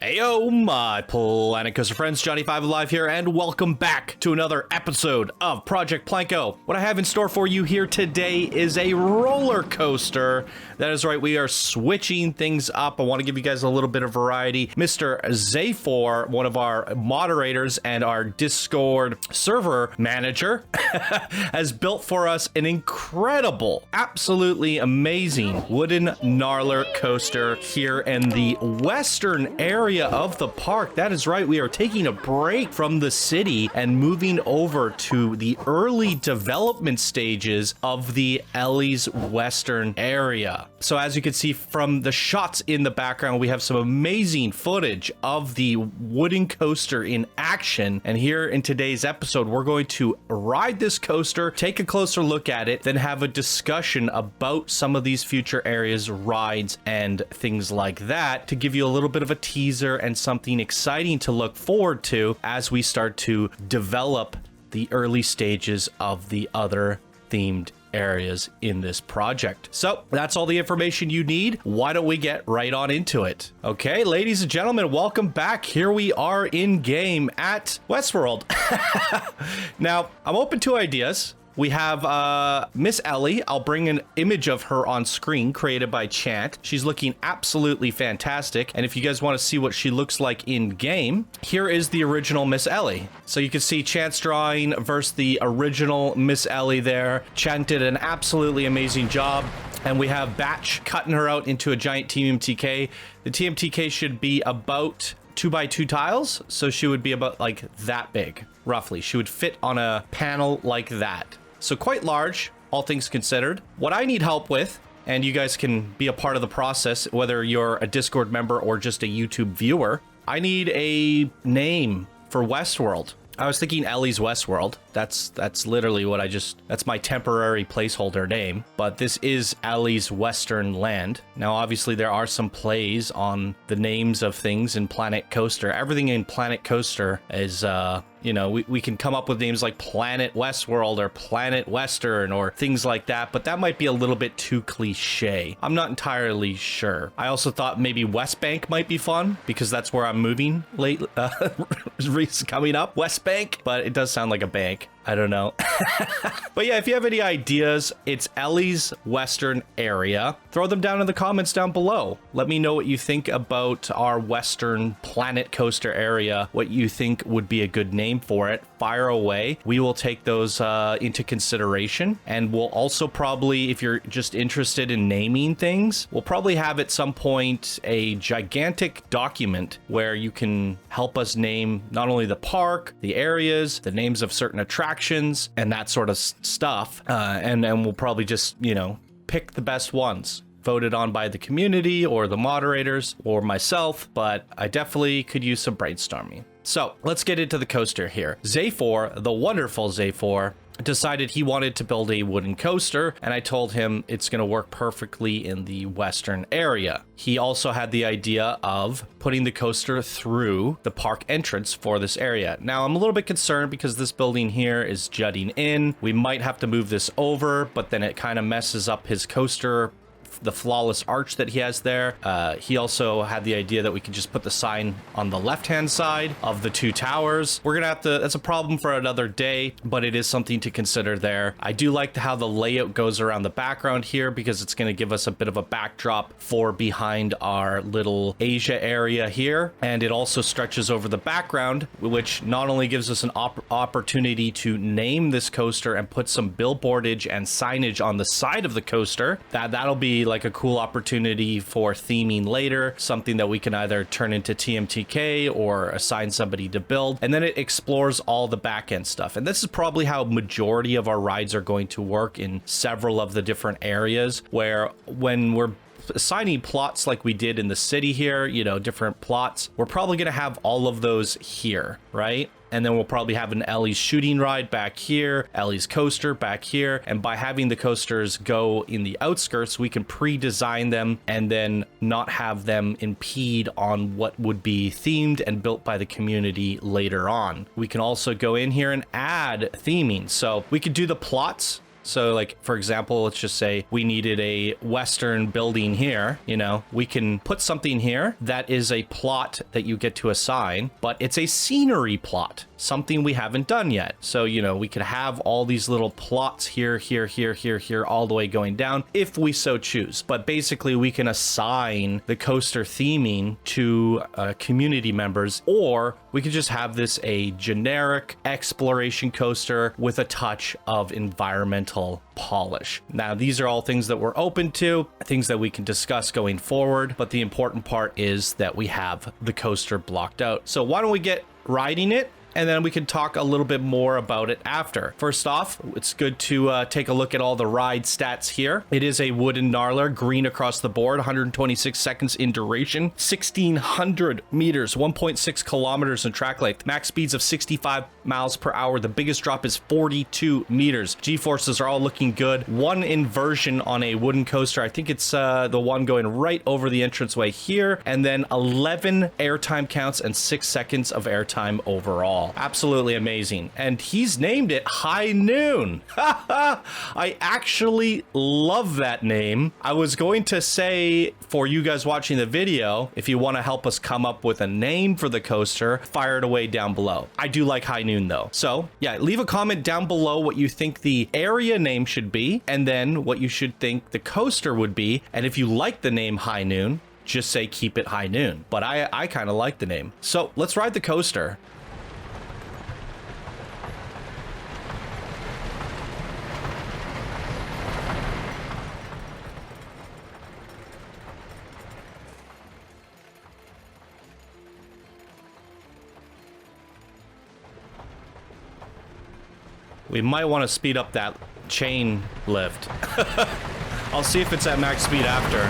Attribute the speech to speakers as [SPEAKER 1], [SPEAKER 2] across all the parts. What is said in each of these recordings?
[SPEAKER 1] Heyo, my Planet Coaster friends, Johnny5 Alive here, and welcome back to another episode of Project PlanCo. What I have in store for you here today is a roller coaster. That is right, we are switching things up. I want to give you guys a little bit of variety. Mr. Xaphor, one of our moderators and our Discord server manager, has built for us an incredible, absolutely amazing wooden gnarler coaster here in the western area of the park. That is right, we are taking a break from the city and moving over to the early development stages of the Elli's western area. So as you can see from the shots in the background, we have some amazing footage of the wooden coaster in action. And here in today's episode, we're going to ride this coaster, take a closer look at it, then have a discussion about some of these future areas, rides, and things like that to give you a little bit of a teaser and something exciting to look forward to as we start to develop the early stages of the other themed areas in this project. So that's all the information you need. Why don't we get right on into it? Okay, ladies and gentlemen, welcome back. Here we are in game at Westworld. Now, I'm open to ideas. We have Miss Elli. I'll bring an image of her on screen created by Chant. She's looking absolutely fantastic. And if you guys want to see what she looks like in game, here is the original Miss Elli. So you can see Chant's drawing versus the original Miss Elli there. Chant did an absolutely amazing job. And we have Batch cutting her out into a giant TMTK. The TMTK should be about 2x2 tiles. So she would be about like that big, roughly. She would fit on a panel like that. So quite large, all things considered. What I need help with, and you guys can be a part of the process, whether you're a Discord member or just a YouTube viewer, I need a name for Westworld. I was thinking Elli's Westworld. That's literally what that's my temporary placeholder name, but this is Elli's Western Land. Now, obviously there are some plays on the names of things in Planet Coaster. Everything in Planet Coaster is, you know, we can come up with names like Planet Westworld or Planet Western or things like that, but that might be a little bit too cliche. I'm not entirely sure. I also thought maybe West Bank might be fun because that's where I'm moving late, coming up, West Bank, but it does sound like a bank. I don't know. But yeah, if you have any ideas, it's Elli's Western area. Throw them down in the comments down below. Let me know what you think about our Western Planet Coaster area, what you think would be a good name for it. Fire away. We will take those into consideration. And we'll also probably, if you're just interested in naming things, we'll probably have at some point a gigantic document where you can help us name not only the park, the areas, the names of certain attractions, and that sort of stuff. And we'll probably just, you know, pick the best ones voted on by the community or the moderators or myself, but I definitely could use some brainstorming. So let's get into the coaster here. Xaphor, the wonderful Xaphor, decided he wanted to build a wooden coaster, and I told him it's going to work perfectly in the western area. He also had the idea of putting the coaster through the park entrance for this area. Now, I'm a little bit concerned because this building here is jutting in. We might have to move this over, but then it kind of messes up his coaster, the flawless arch that he has there. He also had the idea that we could just put the sign on the left-hand side of the two towers. We're gonna have to, that's a problem for another day, but it is something to consider there. I do like how the layout goes around the background here because it's gonna give us a bit of a backdrop for behind our little Asia area here. And it also stretches over the background, which not only gives us an opportunity to name this coaster and put some billboardage and signage on the side of the coaster, that'll be like a cool opportunity for theming later, something that we can either turn into TMTK or assign somebody to build. And then it explores all the back end stuff. And this is probably how majority of our rides are going to work in several of the different areas, where when we're assigning plots like we did in the city here, you know, different plots, we're probably going to have all of those here, right? And then we'll probably have an Elli's shooting ride back here, Elli's coaster back here. And by having the coasters go in the outskirts, we can pre-design them and then not have them impede on what would be themed and built by the community later on. We can also go in here and add theming. So we could do the plots So like, for example, let's just say we needed a Western building here, you know, we can put something here that is a plot that you get to assign, but it's a scenery plot, something we haven't done yet. So, you know, we could have all these little plots here, all the way going down if we so choose. But basically we can assign the coaster theming to community members, or we could just have this a generic exploration coaster with a touch of environmental polish. Now, these are all things that we're open to, things that we can discuss going forward, but the important part is that we have the coaster blocked out. So why don't we get riding it? And then we can talk a little bit more about it after. First off, it's good to take a look at all the ride stats here. It is a wooden gnarler, green across the board, 126 seconds in duration, 1,600 meters, 1.6 kilometers in track length, max speeds of 65 miles per hour. The biggest drop is 42 meters. G-forces are all looking good. One inversion on a wooden coaster. I think it's the one going right over the entranceway here. And then 11 airtime counts and 6 seconds of airtime overall. Absolutely amazing. And he's named it High Noon. I actually love that name. I was going to say, for you guys watching the video, if you want to help us come up with a name for the coaster, fire it away down below. I do like High Noon though. So yeah, leave a comment down below what you think the area name should be, and then what you should think the coaster would be. And if you like the name High Noon, just say keep it High Noon. But I kind of like the name. So let's ride the coaster. We might want to speed up that chain lift. I'll see if it's at max speed after.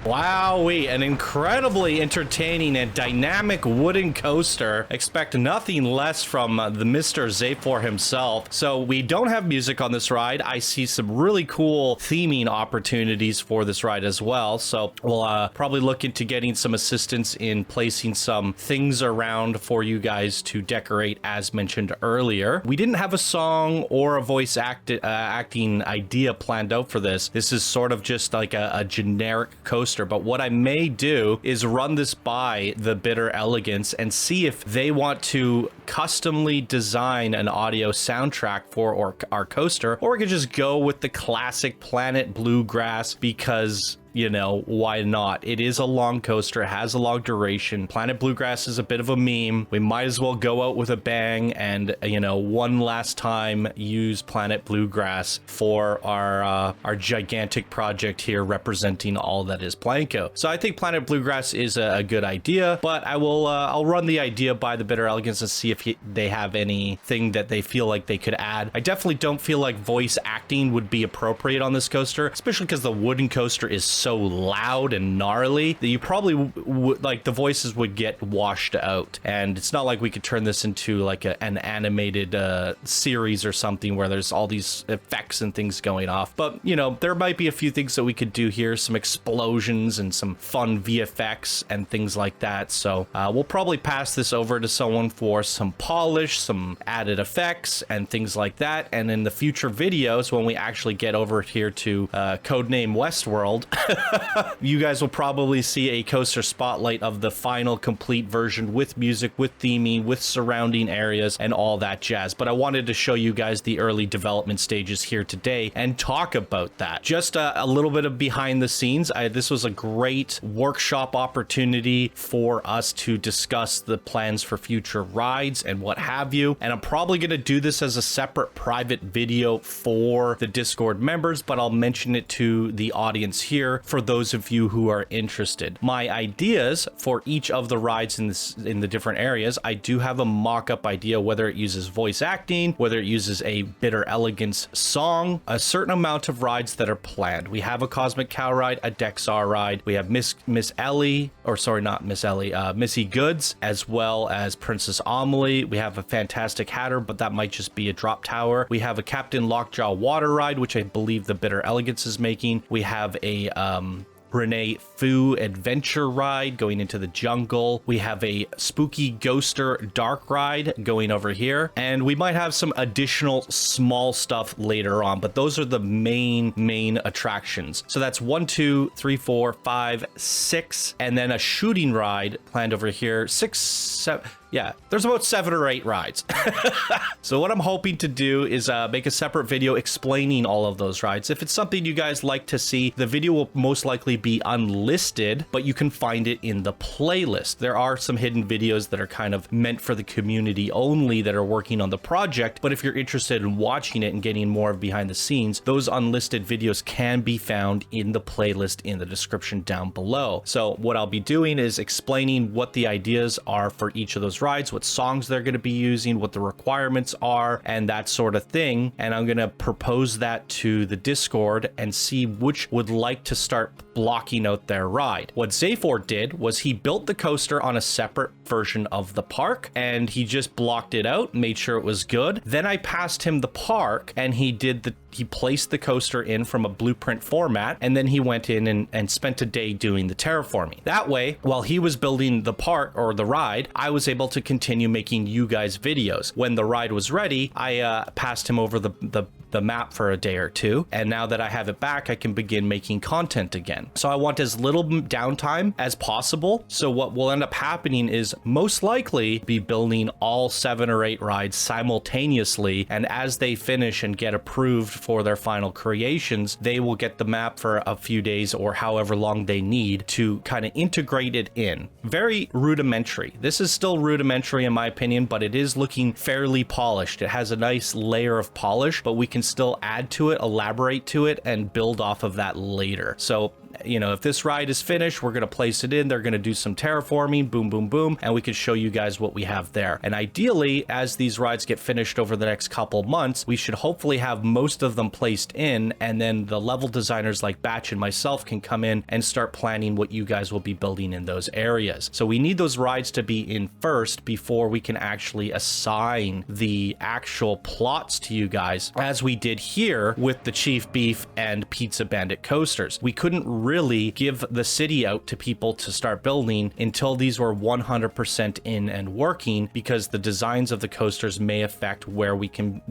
[SPEAKER 1] Wowee, an incredibly entertaining and dynamic wooden coaster. Expect nothing less from the Mr. Xaphor himself. So we don't have music on this ride. I see some really cool theming opportunities for this ride as well. So we'll probably look into getting some assistance in placing some things around for you guys to decorate as mentioned earlier. We didn't have a song or a voice acting idea planned out for this. This is sort of just like a generic coaster. But what I may do is run this by the Bitter Elegance and see if they want to customly design an audio soundtrack for our coaster, or we could just go with the classic Planet Bluegrass because, you know, why not? It is a long coaster, it has a long duration. Planet Bluegrass is a bit of a meme. We might as well go out with a bang and, you know, one last time use Planet Bluegrass for our gigantic project here representing all that is PlanCo. So I think Planet Bluegrass is a good idea, but I will I'll run the idea by the Bitter Elegance and see if they have anything that they feel like they could add. I definitely don't feel like voice acting would be appropriate on this coaster, especially because the wooden coaster is so loud and gnarly that you probably would like the voices would get washed out. And it's not like we could turn this into like an animated series or something where there's all these effects and things going off. But you know, there might be a few things that we could do here, some explosions and some fun VFX and things like that. So we'll probably pass this over to someone for some some polish, some added effects, and things like that. And in the future videos, when we actually get over here to codename Westworld, you guys will probably see a coaster spotlight of the final complete version with music, with theming, with surrounding areas, and all that jazz. But I wanted to show you guys the early development stages here today and talk about that. Just a little bit of behind the scenes. This was a great workshop opportunity for us to discuss the plans for future rides and what have you. And I'm probably going to do this as a separate private video for the Discord members, but I'll mention it to the audience here for those of you who are interested. My ideas for each of the rides in the different areas, I do have a mock-up idea, whether it uses voice acting, whether it uses a Bitter Elegance song, a certain amount of rides that are planned. We have a Cosmic Cow ride, a Dexar ride. We have Miss Elli, or sorry, not Miss Elli, Missy Goods, as well as Princess Amelie. We have a Fantastic Hatter, but that might just be a drop tower. We have a Captain Lockjaw water ride, which I believe the Bitter Elegance is making. We have a Renee Fu adventure ride going into the jungle. We have a spooky ghoster dark ride going over here, and we might have some additional small stuff later on, but those are the main attractions. So that's 1, 2, 3, 4, 5, 6, and then a shooting ride planned over here. 6, 7. Yeah, there's about 7 or 8 rides. So what I'm hoping to do is make a separate video explaining all of those rides. If it's something you guys like to see, the video will most likely be unlisted, but you can find it in the playlist. There are some hidden videos that are kind of meant for the community only that are working on the project, but if you're interested in watching it and getting more of behind the scenes, those unlisted videos can be found in the playlist in the description down below. So what I'll be doing is explaining what the ideas are for each of those rides, what songs they're going to be using, what the requirements are, and that sort of thing. And I'm going to propose that to the Discord and see which would like to start blocking out their ride. What Xaphor did was he built the coaster on a separate version of the park, and he just blocked it out, made sure it was good. Then I passed him the park, and he placed the coaster in from a blueprint format, and then he went in and spent a day doing the terraforming. That way, while he was building the park or the ride, I was able to continue making you guys videos. When the ride was ready, I passed him over the map for a day or two, and now that I have it back, I can begin making content again. So I want as little downtime as possible. So what will end up happening is most likely be building all 7 or 8 rides simultaneously, and as they finish and get approved for their final creations, they will get the map for a few days or however long they need to kind of integrate it in. Very rudimentary. This is still rudimentary in my opinion, but it is looking fairly polished. It has a nice layer of polish, but we can still add to it, elaborate to it, and build off of that later. So you know, if this ride is finished, we're going to place it in. They're going to do some terraforming, boom, boom, boom, and we can show you guys what we have there. And ideally, as these rides get finished over the next couple months, we should hopefully have most of them placed in, and then the level designers like Batch and myself can come in and start planning what you guys will be building in those areas. So we need those rides to be in first before we can actually assign the actual plots to you guys, as we did here with the Chief Beef and Pizza Bandit coasters. We couldn't really give the city out to people to start building until these were 100% in and working, because the designs of the coasters may affect where we can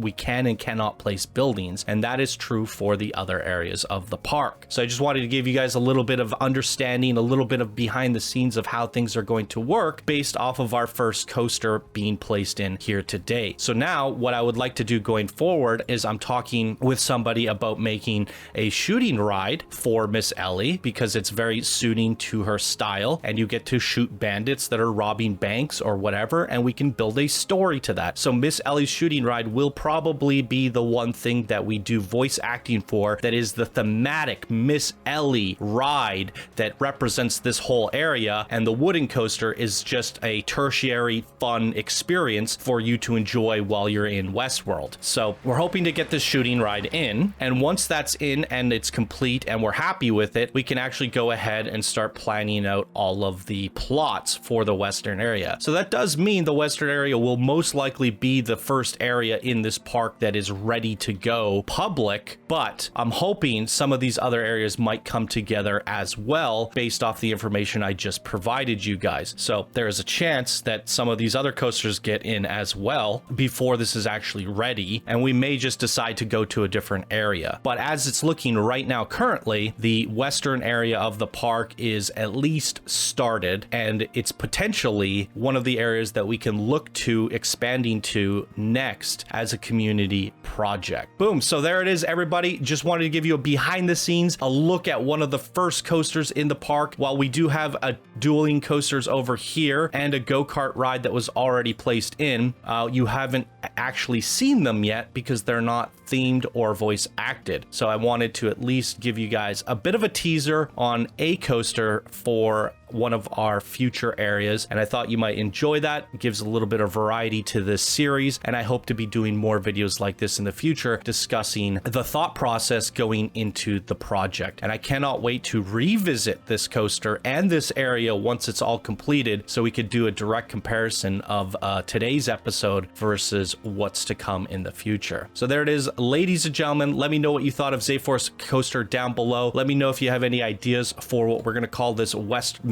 [SPEAKER 1] and cannot place buildings, and that is true for the other areas of the park. So I just wanted to give you guys a little bit of understanding, a little bit of behind the scenes of how things are going to work based off of our first coaster being placed in here today. So now what I would like to do going forward is I'm talking with somebody about making a shooting ride for Miss Elli, because it's very suiting to her style, and you get to shoot bandits that are robbing banks or whatever, and we can build a story to that. So Miss Elli's shooting ride will probably be the one thing that we do voice acting for, that is the thematic Miss Elli ride that represents this whole area, and the wooden coaster is just a tertiary fun experience for you to enjoy while you're in Westworld. So we're hoping to get this shooting ride in, and once that's in and it's complete and we're happy with it, we can actually go ahead and start planning out all of the plots for the western area. So that does mean the western area will most likely be the first area in this park that is ready to go public, but I'm hoping some of these other areas might come together as well based off the information I just provided you guys. So there is a chance that some of these other coasters get in as well before this is actually ready, and we may just decide to go to a different area. But as it's looking right now currently, the western area of the park is at least started, and it's potentially one of the areas that we can look to expanding to next as a community project. Boom. So there it is, everybody. Just wanted to give you a behind the scenes, a look at one of the first coasters in the park. While we do have a dueling coasters over here and a go-kart ride that was already placed in, you haven't actually seen them yet because they're not themed or voice acted. So I wanted to at least give you guys a bit of a teaser on a coaster for one of our future areas, and I thought you might enjoy that. It gives a little bit of variety to this series, and I hope to be doing more videos like this in the future discussing the thought process going into the project. And I cannot wait to revisit this coaster and this area once it's all completed, so we could do a direct comparison of today's episode versus what's to come in the future. So there it is, ladies and gentlemen. Let me know what you thought of Xaphor's coaster down below. Let me know if you have any ideas for what we're going to call this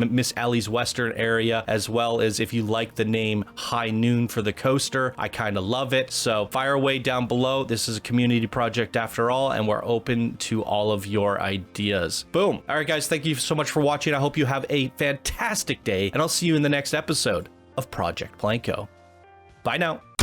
[SPEAKER 1] Miss Elli's western area, as well as if you like the name High Noon for the coaster. I kind of love it. So fire away down below. This is a community project after all, and we're open to all of your ideas. Boom. All right, guys, thank you so much for watching. I hope you have a fantastic day, and I'll see you in the next episode of Project PlanCo. Bye now.